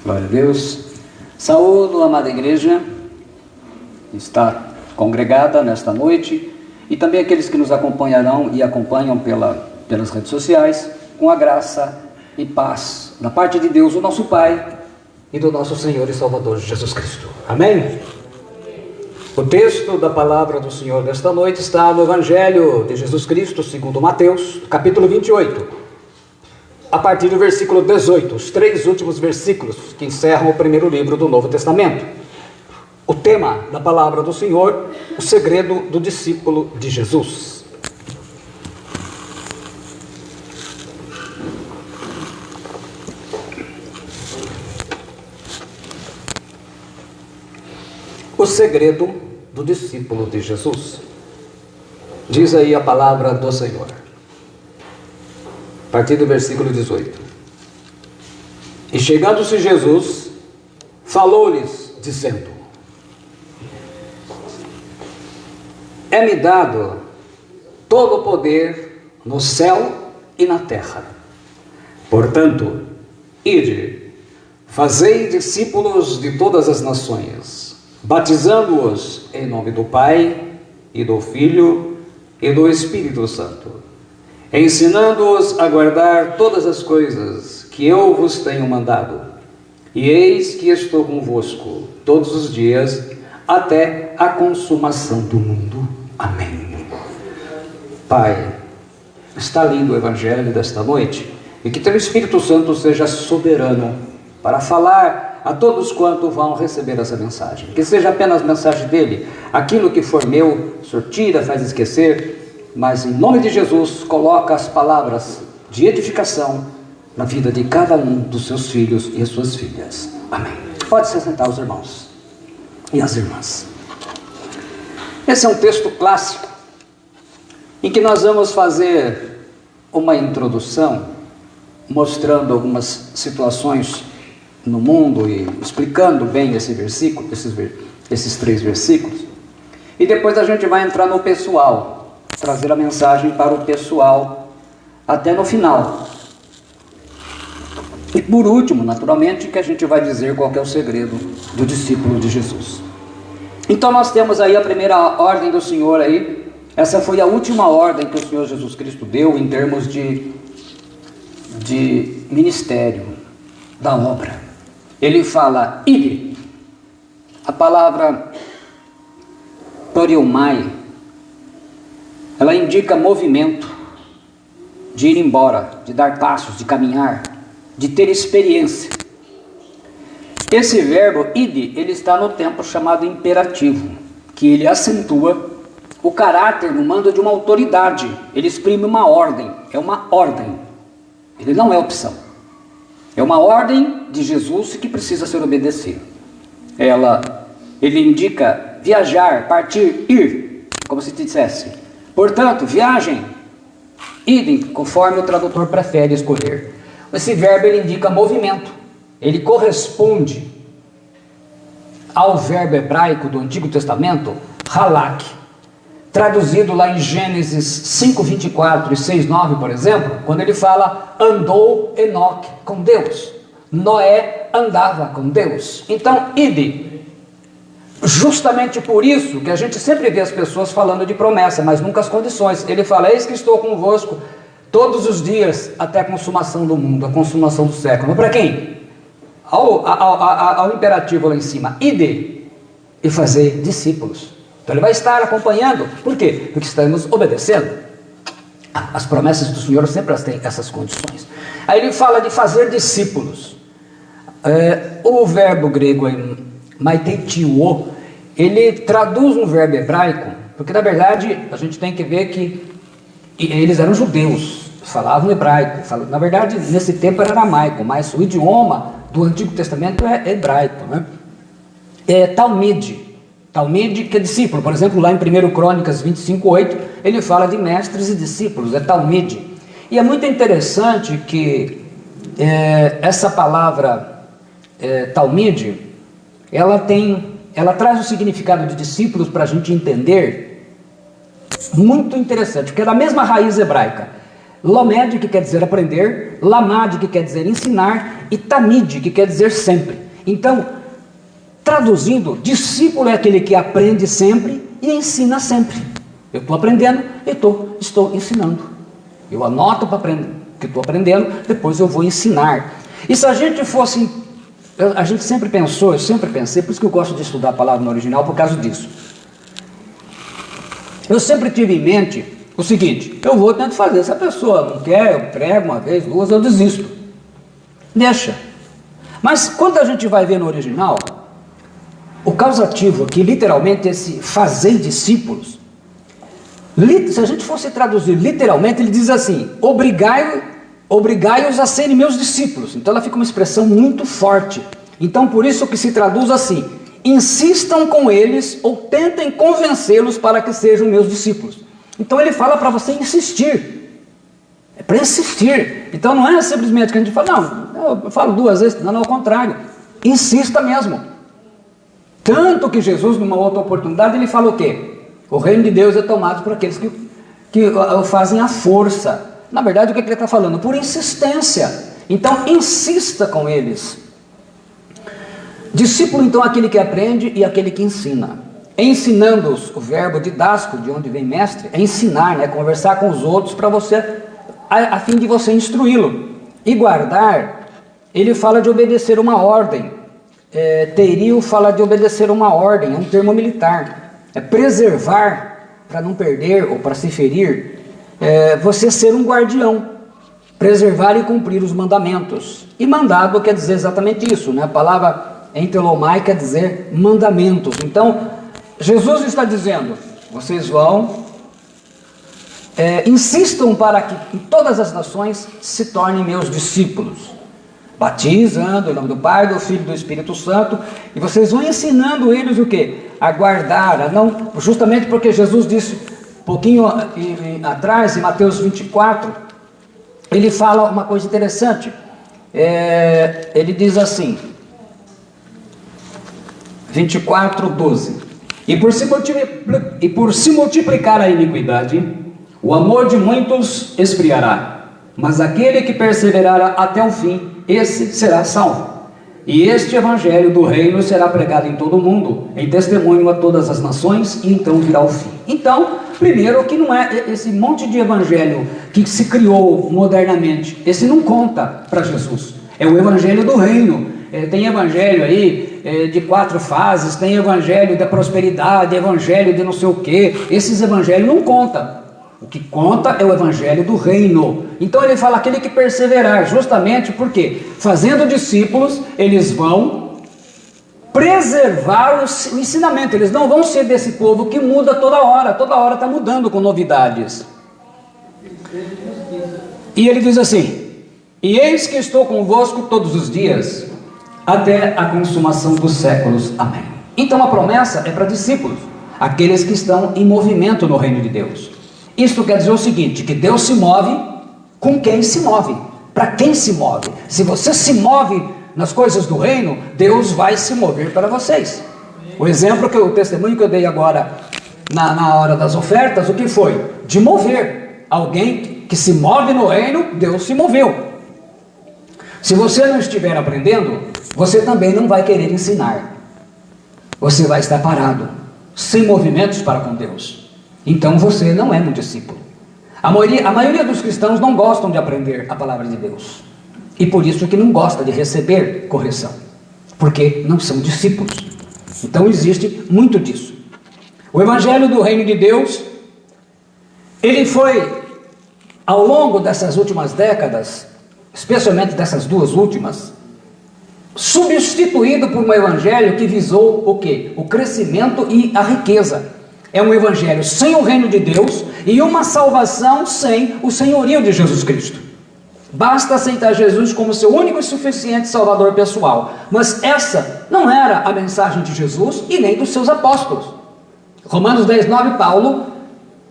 Glória a Deus. Saúdo a amada igreja que está congregada nesta noite e também aqueles que nos acompanharão e acompanham pelas redes sociais, com a graça e paz da parte de Deus, o nosso Pai, e do nosso Senhor e Salvador Jesus Cristo. Amém? O texto da palavra do Senhor desta noite está no Evangelho de Jesus Cristo, segundo Mateus, capítulo 28. A partir do versículo 18, os 3 últimos versículos que encerram o primeiro livro do Novo Testamento. O tema da palavra do Senhor, o segredo do discípulo de Jesus. O segredo do discípulo de Jesus. Diz aí a palavra do Senhor. A partir do versículo 18. E chegando-se Jesus, falou-lhes, dizendo: É-me dado todo o poder no céu e na terra. Portanto, ide, fazei discípulos de todas as nações, batizando-os em nome do Pai, e do Filho, e do Espírito Santo, ensinando-os a guardar todas as coisas que eu vos tenho mandado. E eis que estou convosco todos os dias, até a consumação do mundo. Amém. Pai, está lindo o Evangelho desta noite, e que teu Espírito Santo seja soberano para falar a todos quantos vão receber essa mensagem. Que seja apenas mensagem dele. Aquilo que for meu, o Senhor tira, faz esquecer, mas em nome de Jesus, coloca as palavras de edificação na vida de cada um dos seus filhos e suas filhas. Amém. Pode se sentar os irmãos e as irmãs. Esse é um texto clássico, em que nós vamos fazer uma introdução, mostrando algumas situações no mundo e explicando bem esse versículo, esses 3 versículos, e depois a gente vai entrar no pessoal, trazer a mensagem para o pessoal até no final. E por último, naturalmente, que a gente vai dizer qual que é o segredo do discípulo de Jesus. Então nós temos aí a primeira ordem do Senhor aí. Essa foi a última ordem que o Senhor Jesus Cristo deu em termos de ministério, da obra. Ele fala, ide. A palavra toriomai, ela indica movimento, de ir embora, de dar passos, de caminhar, de ter experiência. Esse verbo ide, ele está no tempo chamado imperativo, que ele acentua o caráter no mando de uma autoridade. Ele exprime uma ordem, é uma ordem. Ele não é opção. É uma ordem de Jesus que precisa ser obedecida. Ele indica viajar, partir, ir, como se dissesse. Portanto, viagem, idem, conforme o tradutor prefere escolher. Esse verbo ele indica movimento. Ele corresponde ao verbo hebraico do Antigo Testamento, halak, traduzido lá em Gênesis 5:24 e 6:9, por exemplo, quando ele fala, andou Enoque com Deus. Noé andava com Deus. Então, ide. Justamente por isso que a gente sempre vê as pessoas falando de promessa, mas nunca as condições. Ele fala, eis que estou convosco todos os dias até a consumação do mundo, a consumação do século. Mas para quem? Ao imperativo lá em cima, ide e fazer discípulos. Então ele vai estar acompanhando. Por quê? Porque estamos obedecendo. As promessas do Senhor sempre têm essas condições. Aí ele fala de fazer discípulos. O verbo grego maitetiuo, ele traduz um verbo hebraico, porque na verdade a gente tem que ver que eles eram judeus, falavam hebraico, na verdade nesse tempo era aramaico, mas o idioma do Antigo Testamento é hebraico, né? Talmide que é discípulo, por exemplo lá em 1 Crônicas 25:8, ele fala de mestres e discípulos, é talmide. E é muito interessante que essa palavra talmide, ela traz o significado de discípulos para a gente entender, muito interessante, porque é da mesma raiz hebraica. Lomed, que quer dizer aprender, lamad, que quer dizer ensinar, e tamid, que quer dizer sempre. Então, traduzindo, discípulo é aquele que aprende sempre e ensina sempre. Eu estou aprendendo e estou ensinando. Eu anoto para aprender o que estou aprendendo, depois eu vou ensinar. E se a gente fosse... A gente sempre pensou, eu sempre pensei, por isso que eu gosto de estudar a palavra no original, por causa disso. Eu sempre tive em mente o seguinte: eu vou tentar fazer, se a pessoa não quer, eu prego uma vez, duas, eu desisto. Deixa. Mas quando a gente vai ver no original, o causativo aqui, literalmente, esse fazer discípulos, se a gente fosse traduzir literalmente, ele diz assim: obrigai-os a serem meus discípulos. Então ela fica uma expressão muito forte. Então por isso que se traduz assim: insistam com eles ou tentem convencê-los para que sejam meus discípulos. Então ele fala para você insistir. É para insistir. Então não é simplesmente que a gente fala, não, eu falo duas vezes, não, ao contrário. Insista mesmo. Tanto que Jesus, numa outra oportunidade, ele fala o quê? O reino de Deus é tomado por aqueles que o fazem à força. Na verdade, o que ele está falando? Por insistência. Então, insista com eles. Discípulo, então, é aquele que aprende e aquele que ensina. Ensinando-os, o verbo didasco, de onde vem mestre, é ensinar, né? Conversar com os outros para você, a fim de você instruí-lo. E guardar, ele fala de obedecer uma ordem. Terio fala de obedecer uma ordem, é um termo militar. É preservar, para não perder ou para se ferir. Você ser um guardião, preservar e cumprir os mandamentos. E mandado quer dizer exatamente isso, né? A palavra entelomai quer dizer mandamentos. Então, Jesus está dizendo: vocês vão, insistam para que em todas as nações se tornem meus discípulos, batizando em nome do Pai, do Filho e do Espírito Santo, e vocês vão ensinando eles o quê? A guardar, a não, justamente porque Jesus disse um pouquinho atrás, em Mateus 24, ele fala uma coisa interessante. Ele diz assim, 24:12: e por se multiplicar a iniquidade, o amor de muitos esfriará, mas aquele que perseverar até o fim, esse será salvo. E este evangelho do reino será pregado em todo o mundo, em testemunho a todas as nações, e então virá o fim. Então, primeiro, que não é esse monte de evangelho que se criou modernamente, esse não conta para Jesus. É o evangelho do reino. Tem evangelho aí de 4 fases, tem evangelho da prosperidade, evangelho de não sei o que. Esses evangelhos não contam. O que conta é o evangelho do reino. Então ele fala aquele que perseverar, justamente porque, fazendo discípulos, eles vão preservar o ensinamento. Eles não vão ser desse povo que muda toda hora está mudando com novidades. E ele diz assim: e eis que estou convosco todos os dias, até a consumação dos séculos. Amém. Então a promessa é para discípulos, aqueles que estão em movimento no reino de Deus. Isto quer dizer o seguinte, que Deus se move com quem se move, para quem se move. Se você se move nas coisas do reino, Deus vai se mover para vocês. O testemunho que eu dei agora na hora das ofertas, o que foi? De mover. Alguém que se move no reino, Deus se moveu. Se você não estiver aprendendo, você também não vai querer ensinar. Você vai estar parado, sem movimentos para com Deus. Então você não é um discípulo. A maioria dos cristãos não gostam de aprender a palavra de Deus. E por isso que não gosta de receber correção. Porque não são discípulos. Então existe muito disso. O evangelho do reino de Deus, ele foi, ao longo dessas últimas décadas, especialmente dessas 2 últimas, substituído por um evangelho que visou o quê? O crescimento e a riqueza. É um evangelho sem o reino de Deus e uma salvação sem o senhorio de Jesus Cristo. Basta aceitar Jesus como seu único e suficiente salvador pessoal. Mas essa não era a mensagem de Jesus e nem dos seus apóstolos. Romanos 10:9, Paulo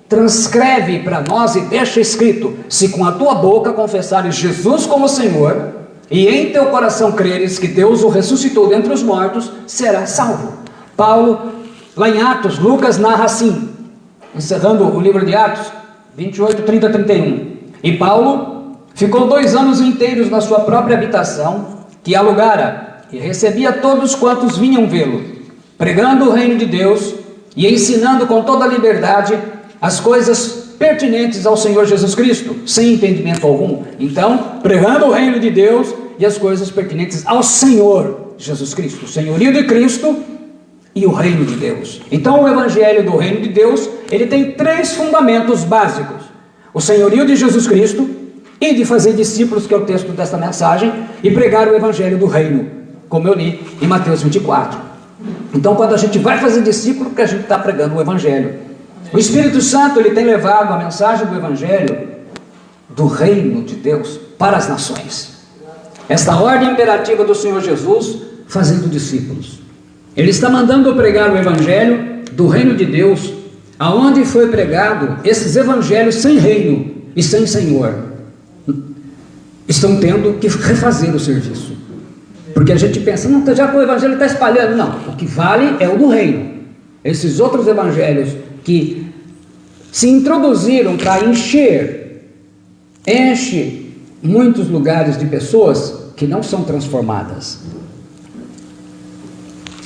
transcreve para nós e deixa escrito: se com a tua boca confessares Jesus como Senhor e em teu coração creres que Deus o ressuscitou dentre os mortos, serás salvo. Paulo, lá em Atos, Lucas narra assim, encerrando o livro de Atos, 28, 30, 31. E Paulo, ficou 2 anos inteiros na sua própria habitação, que alugara, e recebia todos quantos vinham vê-lo, pregando o reino de Deus e ensinando com toda a liberdade as coisas pertinentes ao Senhor Jesus Cristo, sem impedimento algum. Então, pregando o reino de Deus e as coisas pertinentes ao Senhor Jesus Cristo, o senhorio de Cristo e o reino de Deus. Então, o evangelho do reino de Deus, ele tem 3 fundamentos básicos: o senhorio de Jesus Cristo, e de fazer discípulos, que é o texto desta mensagem, e pregar o evangelho do reino, como eu li em Mateus 24. Então, quando a gente vai fazer discípulo, que a gente está pregando o evangelho. O Espírito Santo, ele tem levado a mensagem do evangelho do reino de Deus para as nações. Esta ordem imperativa do Senhor Jesus, fazendo discípulos. Ele está mandando pregar o evangelho do reino de Deus, aonde foi pregado esses evangelhos sem reino e sem Senhor, estão tendo que refazer o serviço. Porque a gente pensa, não, já que o evangelho está espalhando. Não, o que vale é o do reino. Esses outros evangelhos que se introduziram para enche muitos lugares de pessoas que não são transformadas.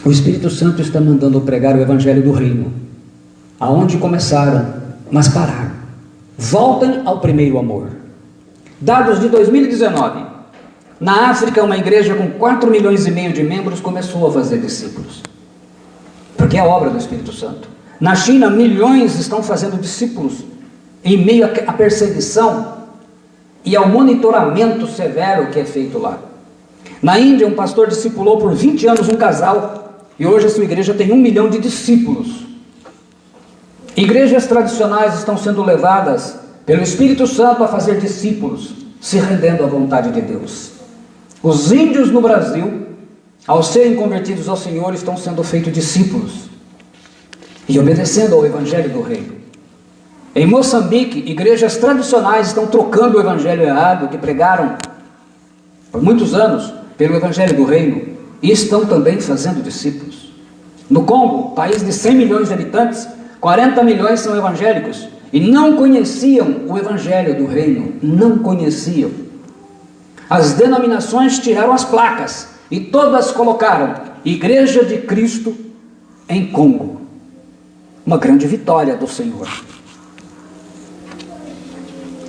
O Espírito Santo está mandando pregar o evangelho do reino, aonde começaram, mas pararam. Voltem ao primeiro amor. Dados de 2019. Na África, uma igreja com 4,5 milhões de membros começou a fazer discípulos, porque é obra do Espírito Santo. Na China, milhões estão fazendo discípulos em meio à perseguição e ao monitoramento severo que é feito lá. Na Índia, um pastor discipulou por 20 anos um casal, e hoje a sua igreja tem 1 milhão de discípulos. Igrejas tradicionais estão sendo levadas pelo Espírito Santo a fazer discípulos, se rendendo à vontade de Deus. Os índios no Brasil, ao serem convertidos ao Senhor, estão sendo feitos discípulos e obedecendo ao evangelho do reino. Em Moçambique, igrejas tradicionais estão trocando o evangelho errado que pregaram por muitos anos pelo evangelho do reino, e estão também fazendo discípulos. No Congo, país de 100 milhões de habitantes, 40 milhões são evangélicos e não conheciam o evangelho do reino, não conheciam. As denominações tiraram as placas e todas colocaram Igreja de Cristo em Congo. Uma grande vitória do Senhor.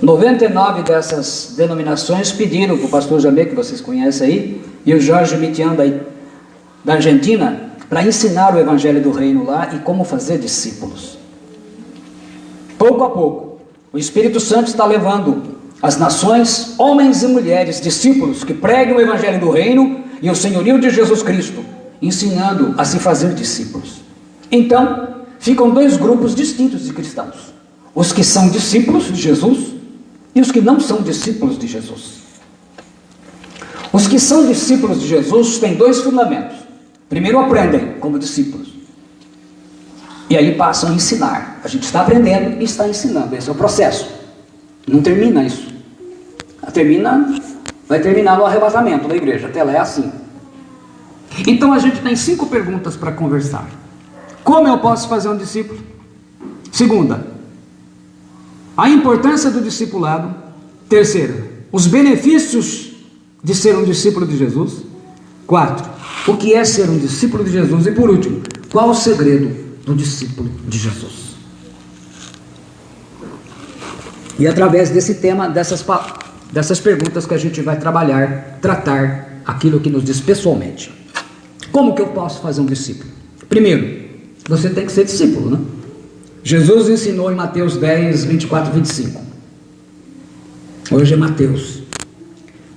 99 dessas denominações pediram para o pastor Jamê, que vocês conhecem aí, e o Jorge Mitian da Argentina, para ensinar o evangelho do reino lá e como fazer discípulos. Pouco a pouco, o Espírito Santo está levando as nações, homens e mulheres, discípulos que pregam o evangelho do reino e o senhorio de Jesus Cristo, ensinando a se fazer discípulos. Então, ficam 2 grupos distintos de cristãos: os que são discípulos de Jesus e os que não são discípulos de Jesus. Os que são discípulos de Jesus têm 2 fundamentos. Primeiro, aprendem como discípulos, e aí passam a ensinar. A gente está aprendendo e está ensinando. Esse é o processo. Não termina isso. Vai terminar no arrebatamento da igreja. Até lá é assim. Então a gente tem 5 perguntas para conversar. Como eu posso fazer um discípulo? Segunda, a importância do discipulado. Terceira, os benefícios de ser um discípulo de Jesus. 4, o que é ser um discípulo de Jesus? E por último, qual o segredo do discípulo de Jesus? E através desse tema, dessas perguntas que a gente vai tratar aquilo que nos diz pessoalmente. Como que eu posso fazer um discípulo? Primeiro, você tem que ser discípulo, né? Jesus ensinou em Mateus 10, 24 e 25. Hoje é Mateus.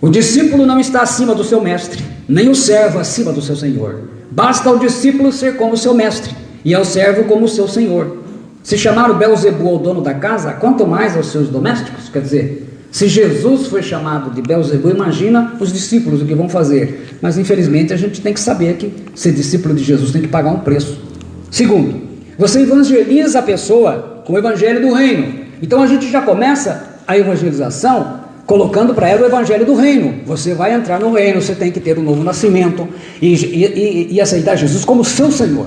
O discípulo não está acima do seu mestre, nem o servo acima do seu senhor. Basta ao discípulo ser como o seu mestre, e ao servo como o seu senhor. Se chamaram Belzebu ao dono da casa, quanto mais aos seus domésticos? Quer dizer, se Jesus foi chamado de Belzebu, imagina os discípulos o que vão fazer. Mas infelizmente a gente tem que saber que ser discípulo de Jesus tem que pagar um preço. Segundo, você evangeliza a pessoa com o evangelho do reino. Então a gente já começa a evangelização colocando para ela o evangelho do reino. Você vai entrar no reino, você tem que ter um novo nascimento e aceitar Jesus como seu Senhor.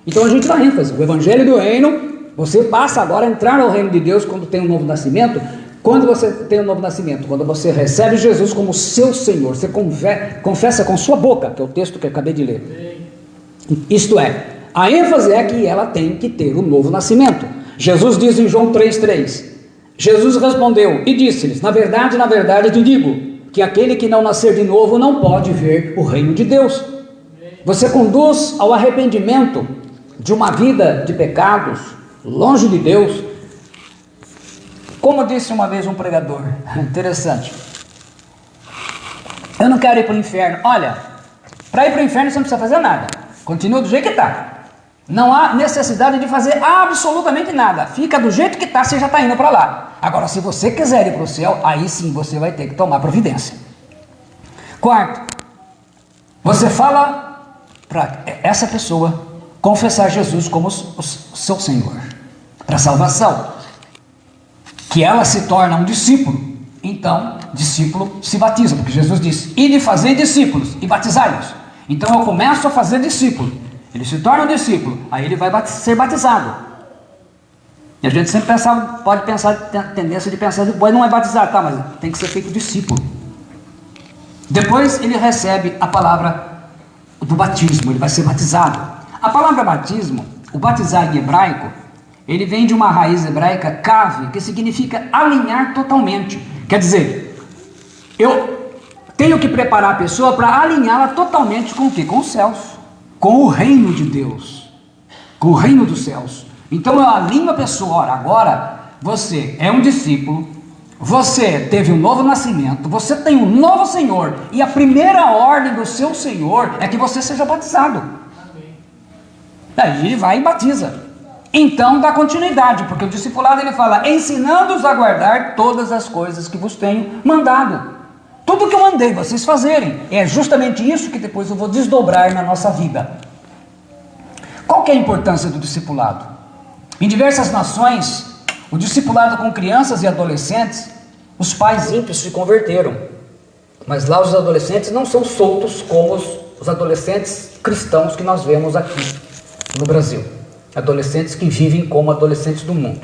Então a gente dá ênfase, o evangelho do reino, você passa agora a entrar no reino de Deus quando tem um novo nascimento, Quando você tem um novo nascimento, quando você recebe Jesus como seu Senhor, você confessa com sua boca, que é o texto que eu acabei de ler. Isto é, a ênfase é que ela tem que ter um novo nascimento. Jesus diz em João 3,3, Jesus respondeu e disse-lhes, na verdade te digo, que aquele que não nascer de novo não pode ver o reino de Deus. Você conduz ao arrependimento de uma vida de pecados, longe de Deus. Como disse uma vez um pregador, interessante, eu não quero ir para o inferno. Olha, para ir para o inferno você não precisa fazer nada, continua do jeito que está. Não há necessidade de fazer absolutamente nada. Fica do jeito que está, você já está indo para lá. Agora, se você quiser ir para o céu, aí sim você vai ter que tomar providência. Quarto, você fala para essa pessoa confessar Jesus como o seu Senhor, para salvação. Que ela se torna um discípulo. Então, discípulo se batiza, porque Jesus disse, ide fazer discípulos e batizai-os. Então eu começo a fazer discípulo. Ele se torna um discípulo, aí ele vai ser batizado. E a gente sempre pode pensar, tem a tendência de pensar, depois não é batizado, tá, mas tem que ser feito discípulo. Depois ele recebe a palavra do batismo, ele vai ser batizado. A palavra batismo, o batizar em hebraico, ele vem de uma raiz hebraica, kave, que significa alinhar totalmente. Quer dizer, eu tenho que preparar a pessoa para alinhá-la totalmente com o quê? Com os céus. Com o reino de Deus, com o reino dos céus. Então eu alinho a pessoa, ora, agora você é um discípulo, você teve um novo nascimento, você tem um novo Senhor, e a primeira ordem do seu Senhor é que você seja batizado. Daí ele vai e batiza. Então dá continuidade, porque o discipulado ele fala, ensinando-os a guardar todas as coisas que vos tenho mandado. Tudo que eu mandei vocês fazerem, é justamente isso que depois eu vou desdobrar na nossa vida. Qual que é a importância do discipulado? Em diversas nações, o discipulado com crianças e adolescentes, os pais ímpios se converteram. Mas lá os adolescentes não são soltos como os adolescentes cristãos que nós vemos aqui no Brasil. Adolescentes que vivem como adolescentes do mundo.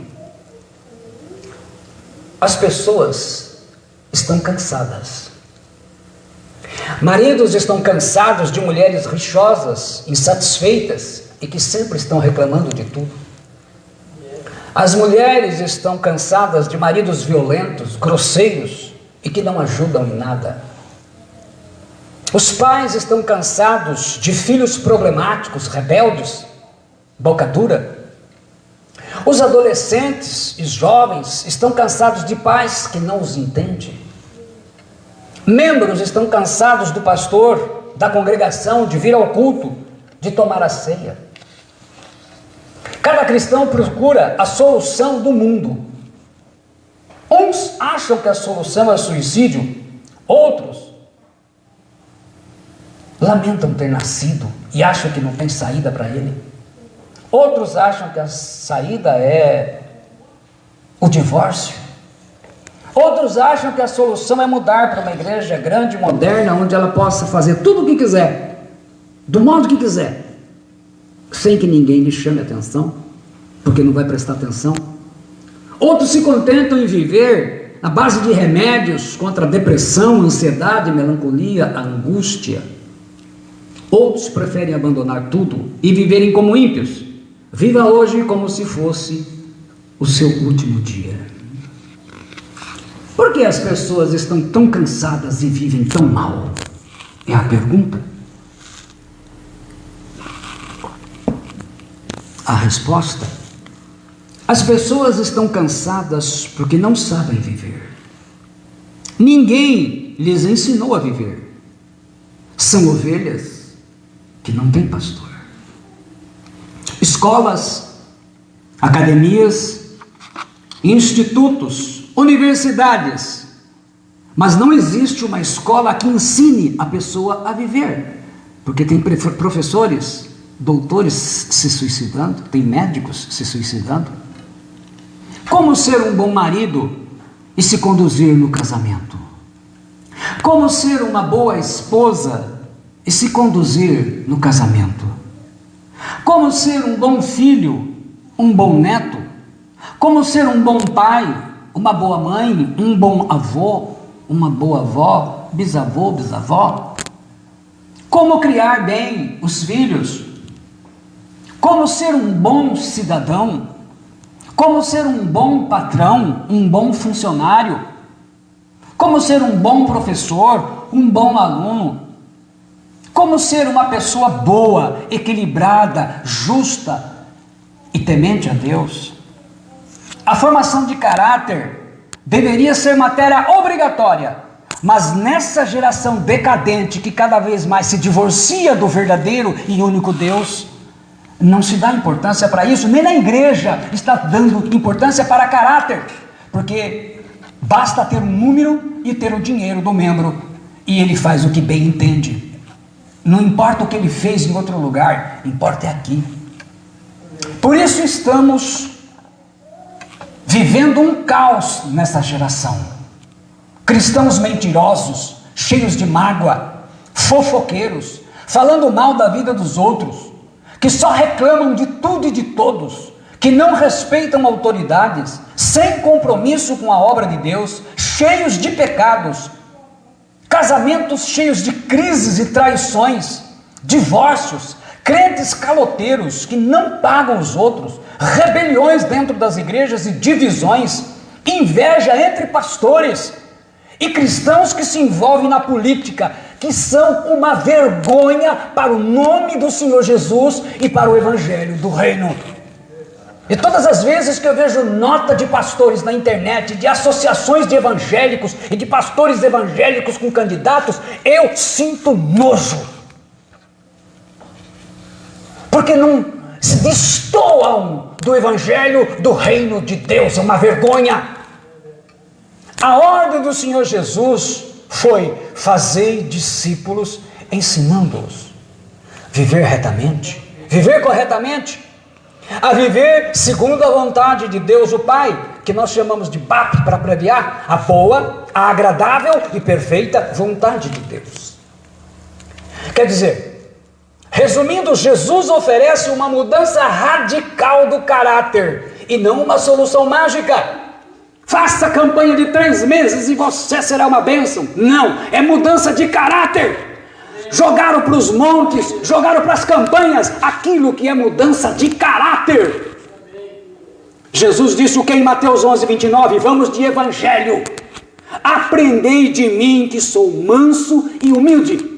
As pessoas estão cansadas. Maridos estão cansados de mulheres rixosas, insatisfeitas e que sempre estão reclamando de tudo. As mulheres estão cansadas de maridos violentos, grosseiros e que não ajudam em nada. Os pais estão cansados de filhos problemáticos, rebeldes, boca dura. Os adolescentes e jovens estão cansados de pais que não os entendem. Membros estão cansados do pastor, da congregação, de vir ao culto, de tomar a ceia. Cada cristão procura a solução do mundo. Uns acham que a solução é suicídio, outros lamentam ter nascido e acham que não tem saída para ele. Outros acham que a saída é o divórcio. Outros acham que a solução é mudar para uma igreja grande, moderna, onde ela possa fazer tudo o que quiser, do modo que quiser, sem que ninguém lhe chame atenção, porque não vai prestar atenção. Outros se contentam em viver à base de remédios contra a depressão, ansiedade, melancolia, angústia. Outros preferem abandonar tudo e viverem como ímpios. Viva hoje como se fosse o seu último dia. Por que as pessoas estão tão cansadas e vivem tão mal? É a pergunta. A resposta: as pessoas estão cansadas porque não sabem viver. Ninguém lhes ensinou a viver. São ovelhas que não têm pastor. Escolas, academias, institutos, universidades, mas não existe uma escola que ensine a pessoa a viver, porque tem professores, doutores se suicidando, tem médicos se suicidando. Como ser um bom marido e se conduzir no casamento? Como ser uma boa esposa e se conduzir no casamento? Como ser um bom filho, um bom neto? Como ser um bom pai uma boa mãe, um bom avô, uma boa avó, bisavô, bisavó. Como criar bem os filhos, como ser um bom cidadão, como ser um bom patrão, um bom funcionário, como ser um bom professor, um bom aluno, como ser uma pessoa boa, equilibrada, justa e temente a Deus. A formação de caráter deveria ser matéria obrigatória, mas nessa geração decadente que cada vez mais se divorcia do verdadeiro e único Deus, não se dá importância para isso, nem na igreja está dando importância para caráter, porque basta ter um número e ter o dinheiro do membro, e ele faz o que bem entende. Não importa o que ele fez em outro lugar, importa é aqui. Por isso estamos vivendo um caos nessa geração. Cristãos mentirosos, cheios de mágoa, fofoqueiros, falando mal da vida dos outros, que só reclamam de tudo e de todos, que não respeitam autoridades, sem compromisso com a obra de Deus, cheios de pecados, casamentos cheios de crises e traições, divórcios, crentes caloteiros que não pagam os outros, rebeliões dentro das igrejas e divisões, inveja entre pastores e cristãos que se envolvem na política, que são uma vergonha para o nome do Senhor Jesus e para o Evangelho do Reino. E todas as vezes que eu vejo nota de pastores na internet, de associações de evangélicos e de pastores evangélicos com candidatos, eu sinto nojo. Porque não se destoam do Evangelho do Reino de Deus, é uma vergonha. A ordem do Senhor Jesus foi: fazei discípulos, ensinando-os a viver retamente, viver corretamente, a viver segundo a vontade de Deus o Pai, que nós chamamos de BAP para abreviar, a boa, a agradável e perfeita vontade de Deus. Quer dizer, resumindo, Jesus oferece uma mudança radical do caráter e não uma solução mágica. Faça a campanha de 3 meses e você será uma bênção. Não, é mudança de caráter. Jogaram para os montes, jogaram para as campanhas aquilo que é mudança de caráter. Jesus disse o que em Mateus 11:29? Vamos de evangelho. Aprendei de mim que sou manso e humilde.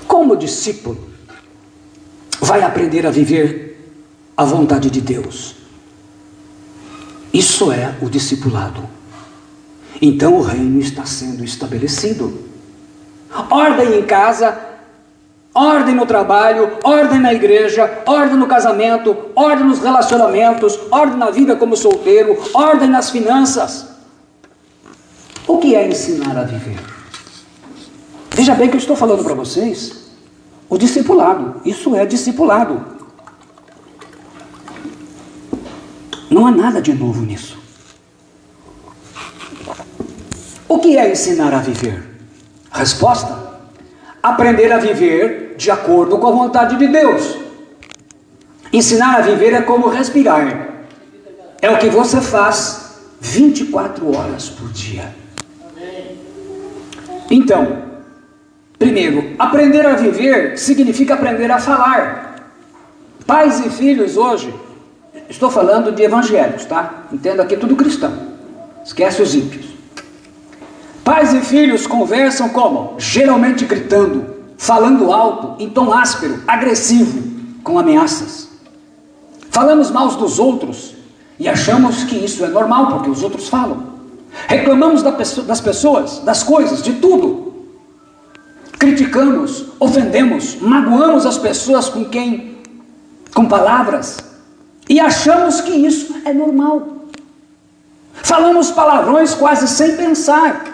Como discípulo, vai aprender a viver a vontade de Deus. Isso é o discipulado. Então o reino está sendo estabelecido. Ordem em casa, ordem no trabalho, ordem na igreja, ordem no casamento, ordem nos relacionamentos, ordem na vida como solteiro, ordem nas finanças. O que é ensinar a viver? Veja bem que eu estou falando para vocês o discipulado. Isso é discipulado. Não há nada de novo nisso. O que é ensinar a viver? Resposta: aprender a viver de acordo com a vontade de Deus. Ensinar a viver é como respirar. É o que você faz 24 horas por dia. Então, primeiro, aprender a viver significa aprender a falar. Pais e filhos hoje, estou falando de evangélicos, tá? Entenda aqui tudo cristão. Esquece os ímpios. Pais e filhos conversam como? Geralmente gritando, falando alto, em tom áspero, agressivo, com ameaças. Falamos mal dos outros e achamos que isso é normal porque os outros falam. Reclamamos das pessoas, das coisas, de tudo. Criticamos, ofendemos, magoamos as pessoas com palavras. E achamos que isso é normal. Falamos palavrões quase sem pensar.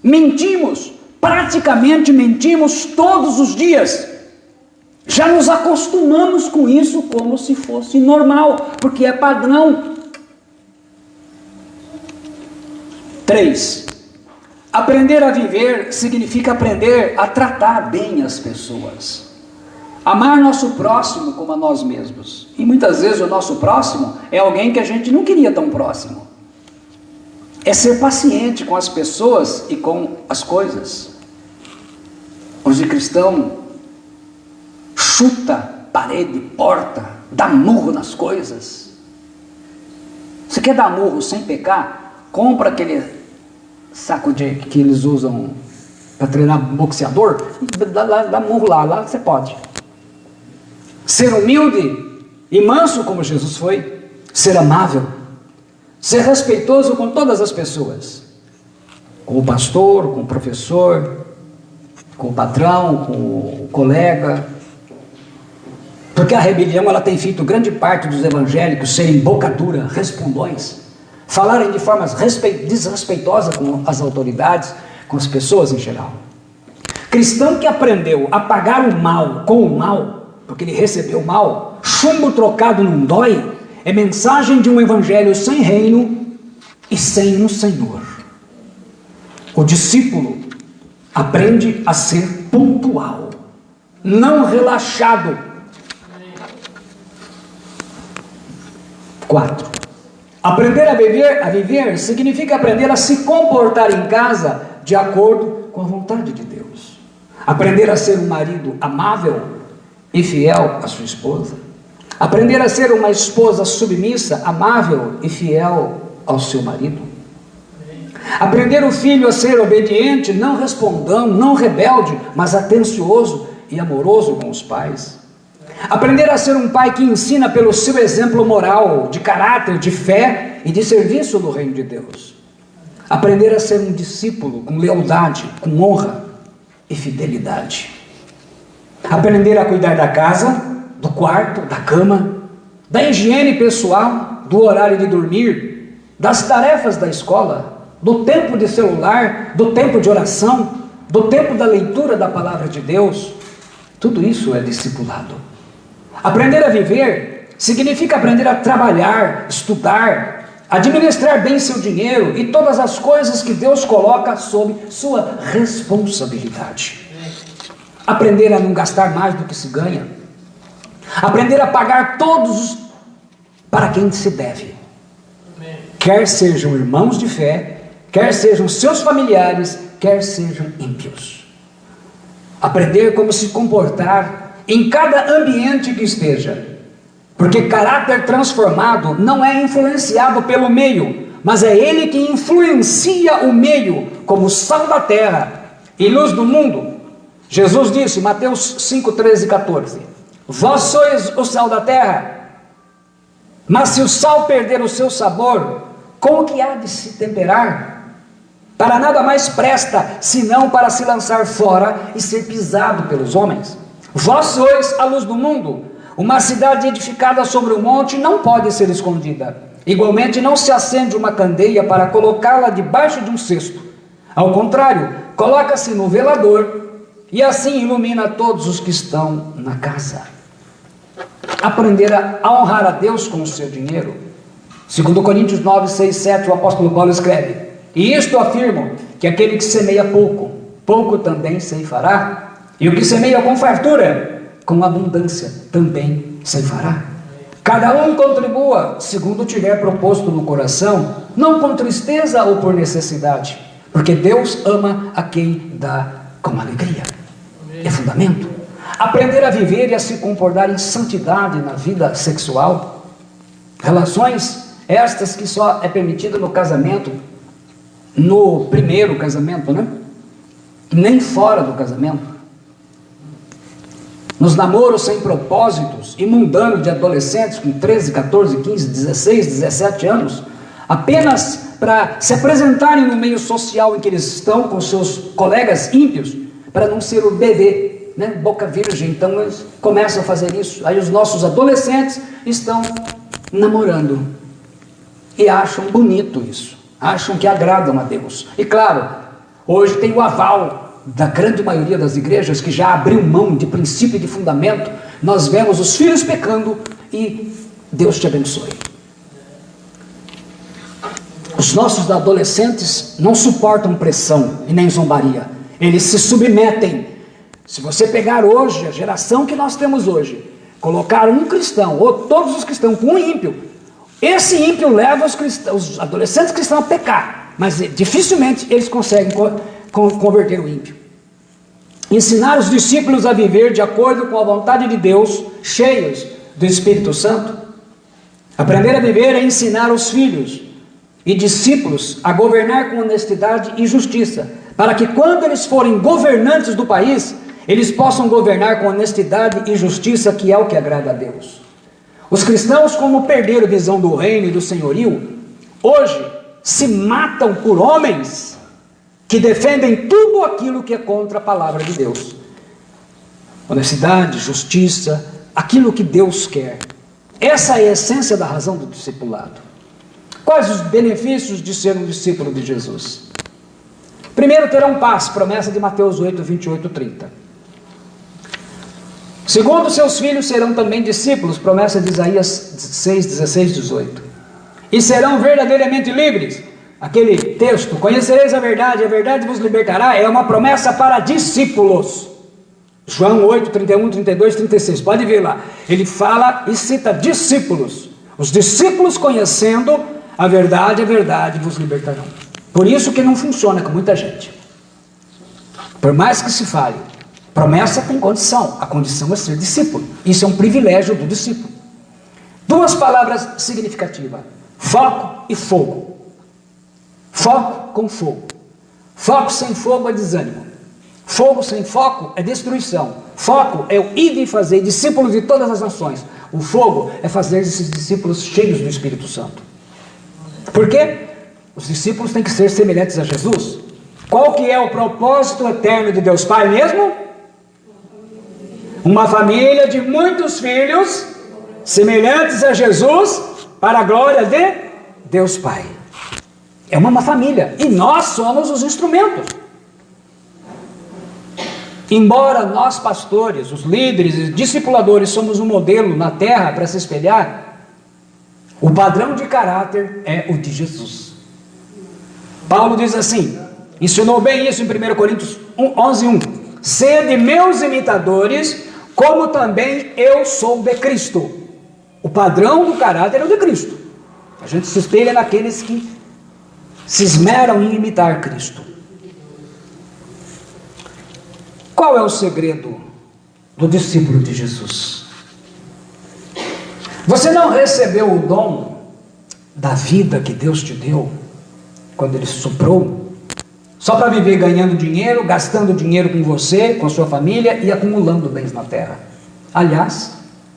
Mentimos, praticamente mentimos todos os dias. Já nos acostumamos com isso como se fosse normal, porque é padrão. 3. Aprender a viver significa aprender a tratar bem as pessoas. Amar nosso próximo como a nós mesmos. E muitas vezes o nosso próximo é alguém que a gente não queria tão próximo. É ser paciente com as pessoas e com as coisas. Os de cristão chuta parede, porta, dá murro nas coisas. Você quer dar murro sem pecar? Compra aquele saco que eles usam para treinar boxeador, dá murro lá você pode. Ser humilde e manso como Jesus foi, ser amável, ser respeitoso com todas as pessoas, com o pastor, com o professor, com o patrão, com o colega, porque a rebelião ela tem feito grande parte dos evangélicos serem boca dura, respondões, falarem de formas desrespeitosas com as autoridades, com as pessoas em geral. Cristão que aprendeu a pagar o mal com o mal, porque ele recebeu o mal, chumbo trocado não dói, é mensagem de um evangelho sem reino e sem um Senhor. O discípulo aprende a ser pontual, não relaxado. 4. Aprender a viver significa aprender a se comportar em casa de acordo com a vontade de Deus. Aprender a ser um marido amável e fiel à sua esposa. Aprender a ser uma esposa submissa, amável e fiel ao seu marido. Aprender o filho a ser obediente, não respondão, não rebelde, mas atencioso e amoroso com os pais. Aprender a ser um pai que ensina pelo seu exemplo moral, de caráter, de fé e de serviço no reino de Deus. Aprender a ser um discípulo com lealdade, com honra e fidelidade. Aprender a cuidar da casa, do quarto, da cama, da higiene pessoal, do horário de dormir, das tarefas da escola, do tempo de celular, do tempo de oração, do tempo da leitura da palavra de Deus. Tudo isso é discipulado. Aprender a viver significa aprender a trabalhar, estudar, administrar bem seu dinheiro e todas as coisas que Deus coloca sob sua responsabilidade. Aprender a não gastar mais do que se ganha. Aprender a pagar todos para quem se deve. Quer sejam irmãos de fé, quer sejam seus familiares, quer sejam ímpios. Aprender como se comportar em cada ambiente que esteja, porque caráter transformado não é influenciado pelo meio, mas é ele que influencia o meio como sal da terra e luz do mundo. Jesus disse, Mateus 5, 13 e 14, vós sois o sal da terra, mas se o sal perder o seu sabor, como que há de se temperar? Para nada mais presta, senão para se lançar fora e ser pisado pelos homens. Vós sois a luz do mundo. Uma cidade edificada sobre um monte não pode ser escondida. Igualmente não se acende uma candeia para colocá-la debaixo de um cesto. Ao contrário, coloca-se no velador e assim ilumina todos os que estão na casa. Aprender a honrar a Deus com o seu dinheiro. 2 Coríntios 9, 6, 7, o apóstolo Paulo escreve, e isto afirmo, que aquele que semeia pouco, pouco também ceifará, e o que semeia com fartura, com abundância também ceifará. Cada um contribua segundo tiver proposto no coração, não com tristeza ou por necessidade, porque Deus ama a quem dá com alegria. É fundamento. Aprender a viver e a se comportar em santidade na vida sexual. Relações estas que só é permitido no casamento, no primeiro casamento, né? Nem fora do casamento. Nos namoros sem propósitos e mundanos de adolescentes com 13, 14, 15, 16, 17 anos, apenas para se apresentarem no meio social em que eles estão com seus colegas ímpios, para não ser o bebê, né? Boca virgem. Então eles começam a fazer isso. Aí os nossos adolescentes estão namorando e acham bonito isso, acham que agradam a Deus. E claro, hoje tem o aval da grande maioria das igrejas que já abriu mão de princípio e de fundamento. Nós vemos os filhos pecando e Deus te abençoe. Os nossos adolescentes não suportam pressão e nem zombaria. Eles se submetem Se você pegar hoje, a geração que nós temos hoje, colocar um cristão, ou todos os cristãos com um ímpio, esse ímpio leva os adolescentes cristãos a pecar, mas dificilmente eles conseguem converter o ímpio. Ensinar os discípulos a viver de acordo com a vontade de Deus, cheios do Espírito Santo. Aprender a viver é ensinar os filhos e discípulos a governar com honestidade e justiça, para que quando eles forem governantes do país, eles possam governar com honestidade e justiça, que é o que agrada a Deus. Os cristãos, como perderam a visão do reino e do senhorio, hoje se matam por homens que defendem tudo aquilo que é contra a palavra de Deus. Honestidade, justiça, aquilo que Deus quer. Essa é a essência da razão do discipulado. Quais os benefícios de ser um discípulo de Jesus? Primeiro, terão paz, promessa de Mateus 8, 28, 30. Segundo, seus filhos serão também discípulos, promessa de Isaías 6, 16, 18. E serão verdadeiramente livres. Aquele texto, conhecereis a verdade vos libertará, é uma promessa para discípulos. João 8, 31, 32, 36, pode ver lá. Ele fala e cita discípulos. Os discípulos conhecendo a verdade vos libertarão. Por isso que não funciona com muita gente. Por mais que se fale, promessa tem condição, a condição é ser discípulo. Isso é um privilégio do discípulo. Duas palavras significativas: foco e fogo. Foco com fogo. Foco sem fogo é desânimo. Fogo sem foco é destruição. Foco é o ir e fazer discípulos de todas as nações. O fogo é fazer esses discípulos cheios do Espírito Santo. Por quê? Os discípulos têm que ser semelhantes a Jesus. Qual que é o propósito eterno de Deus Pai mesmo? Uma família de muitos filhos semelhantes a Jesus para a glória de Deus Pai. É uma família e nós somos os instrumentos. Embora nós pastores, os líderes e discipuladores somos um modelo na terra para se espelhar, o padrão de caráter é o de Jesus. Paulo diz assim, ensinou bem isso em 1 Coríntios 11:1. Sede meus imitadores, como também eu sou de Cristo. O padrão do caráter é o de Cristo. A gente se espelha naqueles que se esmeram em imitar Cristo. Qual é o segredo do discípulo de Jesus? Você não recebeu o dom da vida que Deus te deu quando Ele soprou, só para viver ganhando dinheiro, gastando dinheiro com você, com a sua família e acumulando bens na terra. Aliás,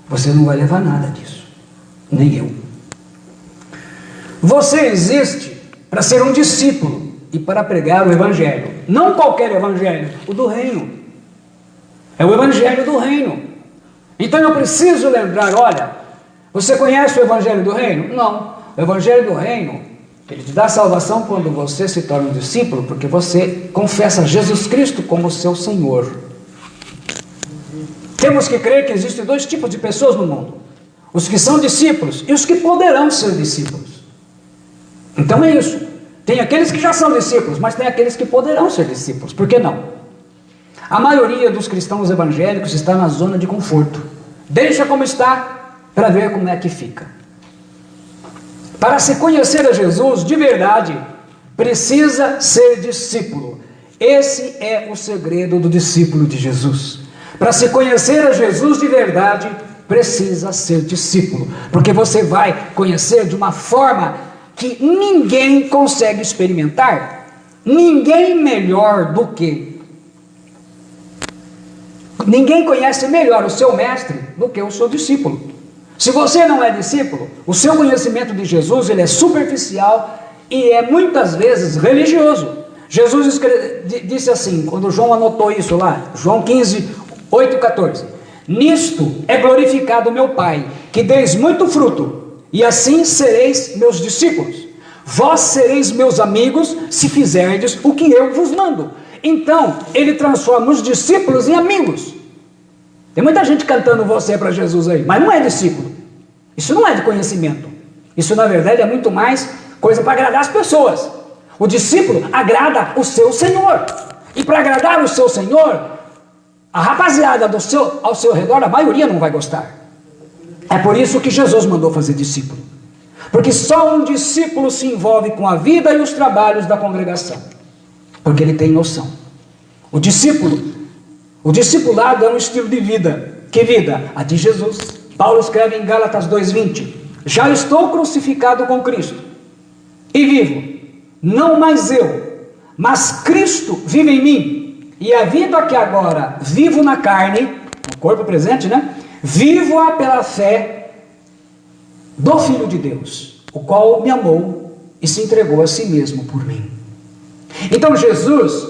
você não vai levar nada disso, nem eu. Você existe para ser um discípulo e para pregar o Evangelho. Não qualquer Evangelho, o do reino. É o Evangelho do reino. Então eu preciso lembrar, olha, você conhece o Evangelho do reino? Não. O Evangelho do reino, ele te dá salvação quando você se torna um discípulo, porque você confessa Jesus Cristo como seu Senhor. Temos que crer que existem dois tipos de pessoas no mundo: os que são discípulos e os que poderão ser discípulos. Então é isso. Tem aqueles que já são discípulos, mas tem aqueles que poderão ser discípulos. Por que não? A maioria dos cristãos evangélicos está na zona de conforto. Deixa como está para ver como é que fica. Para se conhecer a Jesus de verdade, precisa ser discípulo. Esse é o segredo do discípulo de Jesus. Para se conhecer a Jesus de verdade, precisa ser discípulo. Porque você vai conhecer de uma forma que ninguém consegue experimentar. Ninguém melhor do que... Ninguém conhece melhor o seu mestre do que o seu discípulo. Se você não é discípulo, o seu conhecimento de Jesus ele é superficial e é muitas vezes religioso. Jesus disse assim, quando João anotou isso lá, João 15, 8 e 14. Nisto é glorificado o meu Pai, que deis muito fruto, e assim sereis meus discípulos. Vós sereis meus amigos, se fizerdes o que eu vos mando. Então, ele transforma os discípulos em amigos. Tem muita gente cantando você para Jesus aí, mas não é discípulo. Isso não é de conhecimento. Isso, na verdade, é muito mais coisa para agradar as pessoas. O discípulo agrada o seu Senhor. E para agradar o seu Senhor, A rapaziada ao seu redor, a maioria não vai gostar. É por isso que Jesus mandou fazer discípulo. Porque só um discípulo se envolve com a vida e os trabalhos da congregação. Porque ele tem noção. O discipulado é um estilo de vida. Que vida? A de Jesus. Paulo escreve em Gálatas 2:20: já estou crucificado com Cristo, e vivo, não mais eu, mas Cristo vive em mim, e a vida que agora vivo na carne, no corpo presente, né? Vivo-a pela fé do Filho de Deus, o qual me amou e se entregou a si mesmo por mim. Então Jesus,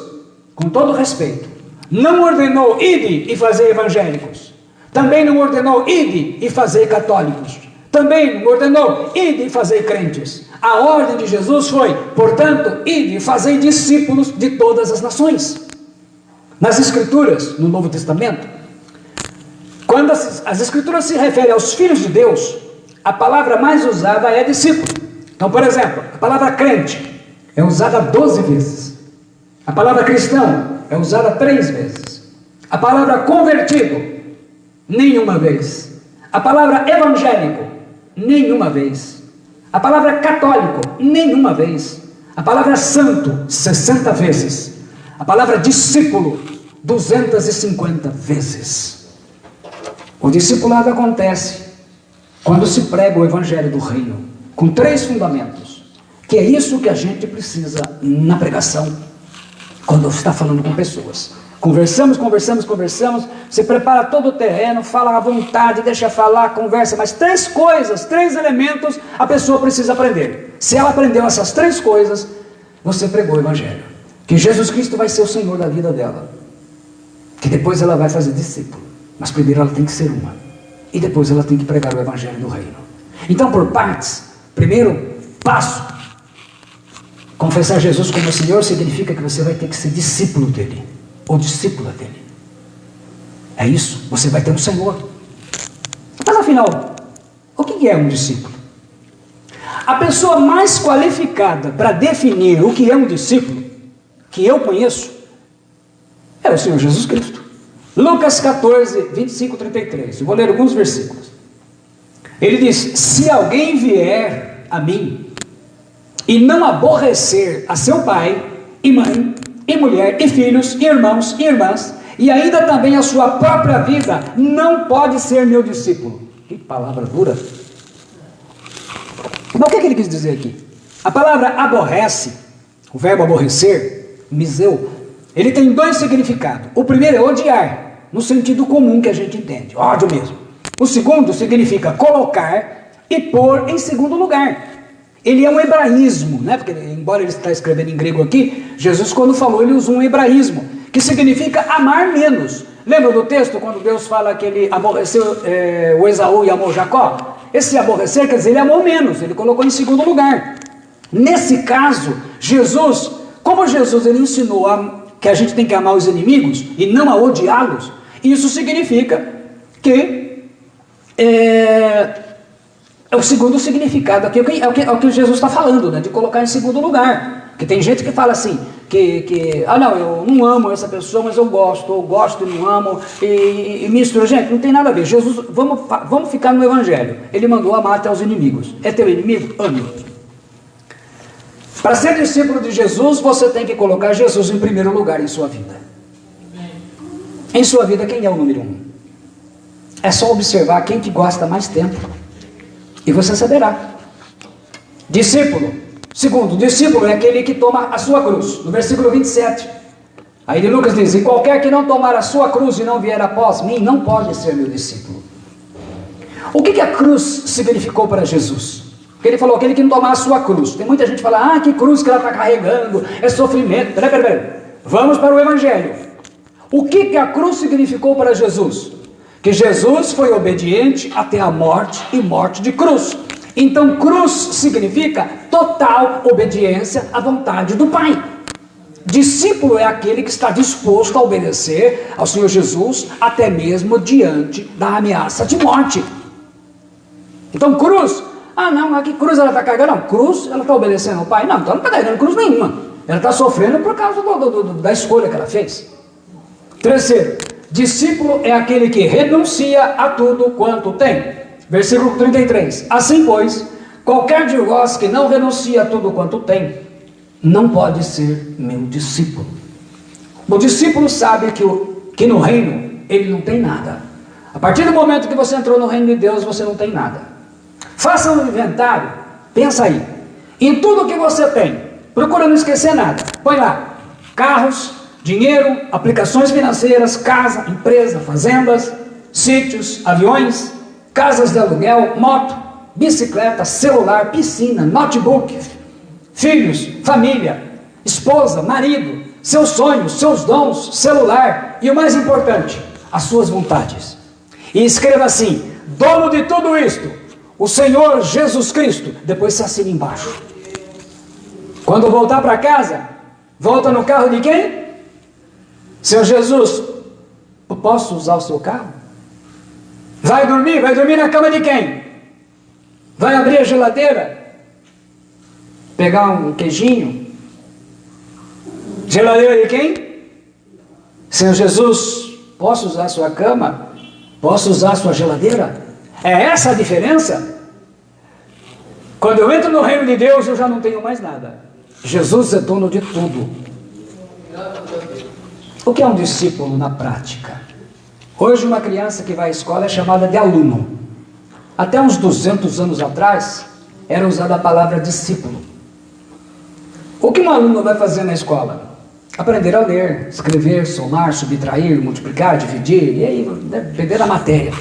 com todo respeito, não ordenou ide e fazer evangélicos, também não ordenou ide e fazer católicos, também não ordenou ide e fazer crentes. A ordem de Jesus foi, portanto, ide e fazer discípulos de todas as nações. Nas Escrituras, no Novo Testamento, quando as Escrituras se referem aos filhos de Deus, a palavra mais usada é discípulo. Então, por exemplo, a palavra crente é usada 12 vezes. A palavra cristão é usada 3 vezes. A palavra convertido, nenhuma vez. A palavra evangélico, nenhuma vez. A palavra católico, nenhuma vez. A palavra santo, 60 vezes. A palavra discípulo, 250 vezes. O discipulado acontece quando se prega o evangelho do reino, com 3 fundamentos, que é isso que a gente precisa na pregação, quando está falando com pessoas. Conversamos, você prepara todo o terreno, fala à vontade, deixa falar, conversa, mas 3 coisas, 3 elementos a pessoa precisa aprender. Se ela aprendeu essas 3 coisas, você pregou o evangelho, que Jesus Cristo vai ser o Senhor da vida dela, que depois ela vai fazer discípulo, mas primeiro ela tem que ser uma, e depois ela tem que pregar o evangelho do reino. Então, por partes, primeiro passo, confessar Jesus como Senhor significa que você vai ter que ser discípulo dele, ou discípula dele. É isso, você vai ter um Senhor. Mas afinal, o que é um discípulo? A pessoa mais qualificada para definir o que é um discípulo, que eu conheço, é o Senhor Jesus Cristo. Lucas 14, 25, 33. Eu vou ler alguns versículos. Ele diz: se alguém vier a mim e não aborrecer a seu pai e mãe, e mulher, e filhos, e irmãos, e irmãs, e ainda também a sua própria vida, não pode ser meu discípulo. Que palavra dura. Mas o que ele quis dizer aqui? A palavra aborrece, o verbo aborrecer, miseu, ele tem 2 significados. O primeiro é odiar, no sentido comum que a gente entende, ódio mesmo. O segundo significa colocar e pôr em segundo lugar. Ele é um hebraísmo, né? Porque embora ele está escrevendo em grego aqui, Jesus quando falou, ele usou um hebraísmo, que significa amar menos. Lembra do texto quando Deus fala que ele aborreceu o Esaú e amou Jacó? Esse aborrecer quer dizer, ele amou menos, ele colocou em segundo lugar. Nesse caso, Jesus, como Jesus ele ensinou que a gente tem que amar os inimigos e não a odiá-los, isso significa que é o segundo significado aqui, é o que Jesus está falando, né? De colocar em segundo lugar. Porque tem gente que fala assim, não, eu não amo essa pessoa, mas eu gosto e não amo, e mistura. Gente, não tem nada a ver. Jesus, vamos ficar no evangelho. Ele mandou amar até os inimigos. É teu inimigo? Ame. Para ser discípulo de Jesus, você tem que colocar Jesus em primeiro lugar em sua vida. Em sua vida, quem é o número 1? É só observar quem que gosta mais tempo, e você saberá. Discípulo. Segundo, discípulo é aquele que toma a sua cruz. No versículo 27. Aí de Lucas diz: e qualquer que não tomar a sua cruz e não vier após mim, não pode ser meu discípulo. O que a cruz significou para Jesus? Porque ele falou, aquele que não tomar a sua cruz. Tem muita gente que fala, que cruz que ela está carregando, é sofrimento. Peraí. Vamos para o evangelho. O que a cruz significou para Jesus? Que Jesus foi obediente até a morte, e morte de cruz. Então cruz significa total obediência à vontade do Pai. Discípulo é aquele que está disposto a obedecer ao Senhor Jesus, até mesmo diante da ameaça de morte. Então cruz, não, que cruz ela está carregando? Não, cruz, ela está obedecendo ao Pai? Não, então ela não está carregando cruz nenhuma. Ela está sofrendo por causa da escolha que ela fez. Terceiro, Discípulo é aquele que renuncia a tudo quanto tem. Versículo 33. Assim, pois, qualquer de vós que não renuncia a tudo quanto tem, não pode ser meu discípulo. O discípulo sabe que no reino ele não tem nada. A partir do momento que você entrou no reino de Deus, você não tem nada. Faça um inventário, pensa aí, em tudo que você tem, procura não esquecer nada. Põe lá, carros, dinheiro, aplicações financeiras, casa, empresa, fazendas, sítios, aviões, casas de aluguel, moto, bicicleta, celular, piscina, notebook, filhos, família, esposa, marido, seus sonhos, seus dons, celular e o mais importante, as suas vontades. E escreva assim: dono de tudo isto, o Senhor Jesus Cristo. Depois se assina embaixo. Quando voltar para casa, volta no carro de quem? Senhor Jesus, posso usar o seu carro? Vai dormir na cama de quem? Vai abrir a geladeira? Pegar um queijinho? Geladeira de quem? Senhor Jesus, posso usar a sua cama? Posso usar a sua geladeira? É essa a diferença? Quando eu entro no reino de Deus, eu já não tenho mais nada. Jesus é dono de tudo. O que é um discípulo na prática? Hoje uma criança que vai à escola é chamada de aluno. Até uns 200 anos atrás, era usada a palavra discípulo. O que um aluno vai fazer na escola? Aprender a ler, escrever, somar, subtrair, multiplicar, dividir, e aí depender da matéria.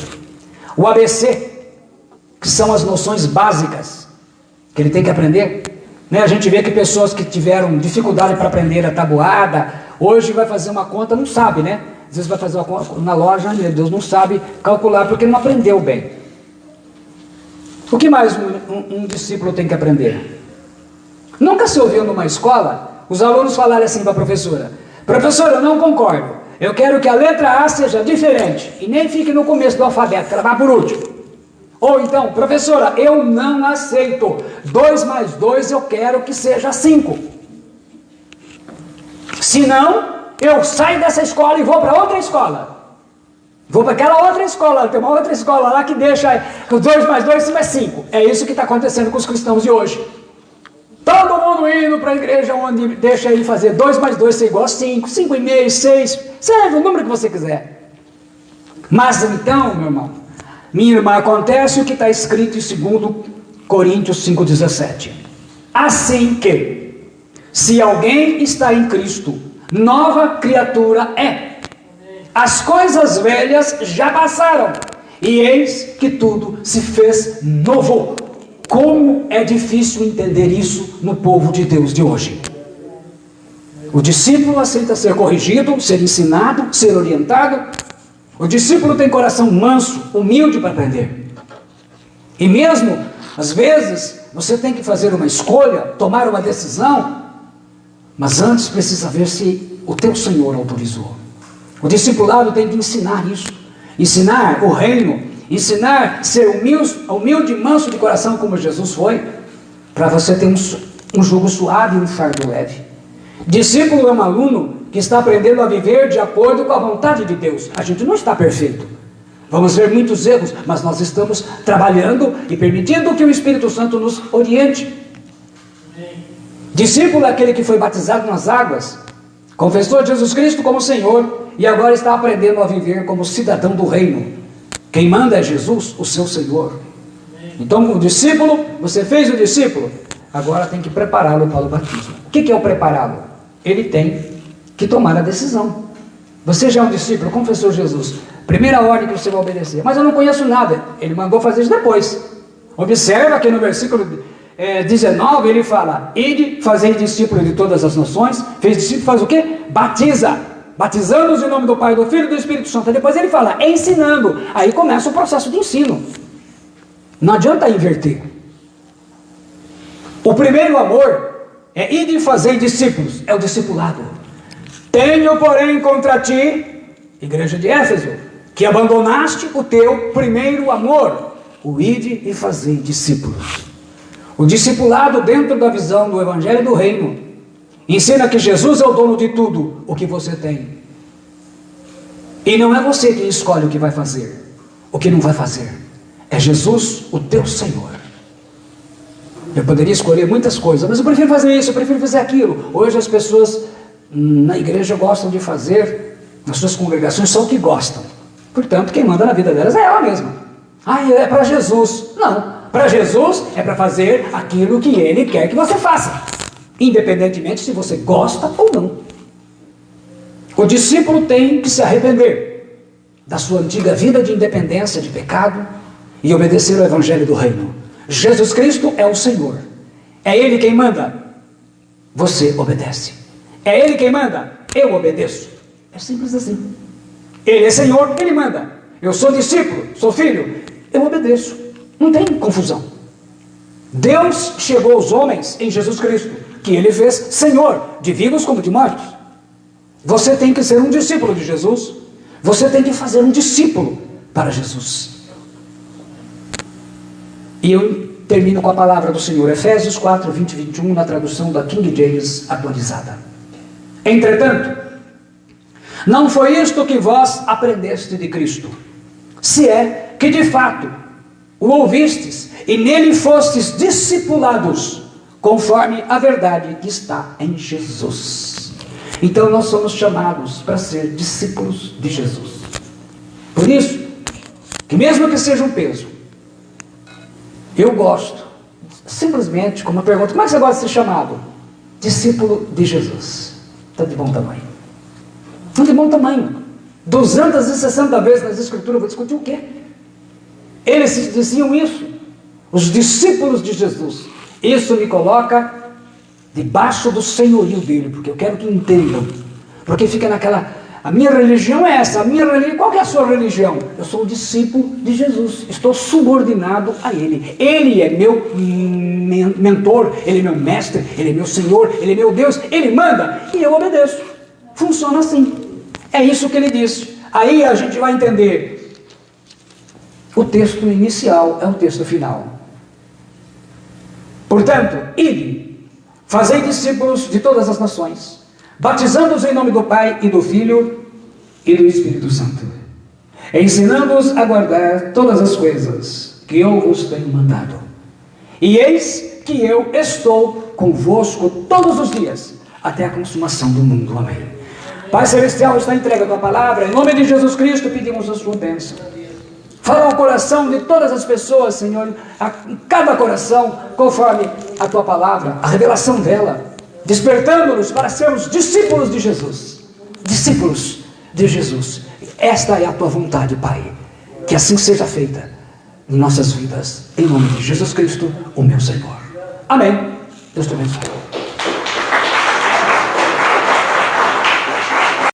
O ABC, que são as noções básicas que ele tem que aprender. A gente vê que pessoas que tiveram dificuldade para aprender a tabuada, hoje vai fazer uma conta, não sabe, né? Às vezes vai fazer uma conta na loja, meu Deus, não sabe calcular porque não aprendeu bem. O que mais um discípulo tem que aprender? Nunca se ouviu numa escola os alunos falarem assim para a professora: professora, eu não concordo, eu quero que a letra A seja diferente e nem fique no começo do alfabeto, que ela vá por último. Ou então, professora, eu não aceito 2 mais 2, eu quero que seja 5. Senão, eu saio dessa escola e vou para outra escola. Vou para aquela outra escola, tem uma outra escola lá que deixa que 2 mais 2 é 5. É isso que está acontecendo com os cristãos de hoje. Todo mundo indo para a igreja onde deixa ele fazer 2 mais 2 ser igual a 5, 5,5, 6, serve o número que você quiser. Mas então, meu irmão, minha irmã, acontece o que está escrito em 2 Coríntios 5,17. Assim que, se alguém está em Cristo, nova criatura é. As coisas velhas já passaram, e eis que tudo se fez novo. Como é difícil entender isso no povo de Deus de hoje. O discípulo aceita ser corrigido, ser ensinado, ser orientado. O discípulo tem coração manso, humilde para aprender. E mesmo, às vezes, você tem que fazer uma escolha, tomar uma decisão, mas antes precisa ver se o teu Senhor autorizou. O discipulado tem que ensinar isso, ensinar o reino, ensinar a ser humilde e manso de coração como Jesus foi, para você ter um jugo suave e um fardo leve. Discípulo é um aluno que está aprendendo a viver de acordo com a vontade de Deus. A gente não está perfeito. Vamos ver muitos erros, mas nós estamos trabalhando e permitindo que o Espírito Santo nos oriente. Discípulo é aquele que foi batizado nas águas, confessou Jesus Cristo como Senhor e agora está aprendendo a viver como cidadão do reino. Quem manda é Jesus, o seu Senhor. Então o discípulo, você fez o discípulo, agora tem que prepará-lo para o batismo. O que é o prepará-lo? Ele tem que tomar a decisão. Você já é um discípulo, confessou Jesus, primeira ordem que você vai obedecer, mas eu não conheço nada. Ele mandou fazer isso depois. Observa que no versículo 19 ele fala: ide, fazei discípulo de todas as nações. Fez discípulo, faz o quê? Batiza, batizando-os em nome do Pai, do Filho e do Espírito Santo. Depois ele fala, ensinando. Aí começa o processo de ensino. Não adianta inverter. O primeiro amor é ide e fazei discípulos, é o discipulado. Tenho, porém, contra ti, igreja de Éfeso, que abandonaste o teu primeiro amor, o ide e fazei discípulos. O discipulado, dentro da visão do Evangelho do Reino, ensina que Jesus é o dono de tudo o que você tem. E não é você quem escolhe o que vai fazer, o que não vai fazer. É Jesus, o teu Senhor. Eu poderia escolher muitas coisas, mas eu prefiro fazer isso, eu prefiro fazer aquilo. Hoje as pessoas na igreja gostam de fazer, nas suas congregações, só o que gostam. Portanto, quem manda na vida delas é ela mesma. É para Jesus. Não, para Jesus é para fazer aquilo que Ele quer que você faça, independentemente se você gosta ou não. O discípulo tem que se arrepender da sua antiga vida de independência, de pecado, e obedecer ao Evangelho do Reino. Jesus Cristo é o Senhor, é Ele quem manda, você obedece. É Ele quem manda, eu obedeço. É simples assim. Ele é Senhor, Ele manda. Eu sou discípulo, sou filho, eu obedeço. Não tem confusão. Deus chegou aos homens em Jesus Cristo, que Ele fez Senhor, de vivos como de mortos. Você tem que ser um discípulo de Jesus. Você tem que fazer um discípulo para Jesus. E eu termino com a palavra do Senhor, Efésios 4, 20 e 21, na tradução da King James atualizada. Entretanto, não foi isto que vós aprendeste de Cristo, se é que de fato o ouvistes e nele fostes discipulados, conforme a verdade que está em Jesus. Então nós somos chamados para ser discípulos de Jesus. Por isso, que mesmo que seja um peso, eu gosto, simplesmente, como eu pergunto, como é que você gosta de ser chamado? Discípulo de Jesus. Está de bom tamanho. Está de bom tamanho. 260 vezes nas Escrituras, eu vou discutir o quê? Eles diziam isso, os discípulos de Jesus. Isso me coloca debaixo do senhorio dele, porque eu quero que entendam. Porque fica naquela... A minha religião é essa, qual que é a sua religião? Eu sou um discípulo de Jesus, estou subordinado a Ele. Ele é meu mentor, Ele é meu mestre, Ele é meu Senhor, Ele é meu Deus, Ele manda e eu obedeço. Funciona assim. É isso que Ele disse. Aí a gente vai entender. O texto inicial é o texto final. Portanto, ide, fazei discípulos de todas as nações, batizando-os em nome do Pai e do Filho e do Espírito Santo, ensinando-os a guardar todas as coisas que eu vos tenho mandado. E eis que eu estou convosco todos os dias, até a consumação do mundo. Amém. Pai Celestial, está entregue a tua palavra. Em nome de Jesus Cristo, pedimos a sua bênção. Fala ao coração de todas as pessoas, Senhor, em cada coração, conforme a tua palavra, a revelação dela, despertando-nos para sermos discípulos de Jesus. Discípulos de Jesus. Esta é a tua vontade, Pai. Que assim seja feita em nossas vidas. Em nome de Jesus Cristo, o meu Senhor. Amém. Deus te abençoe.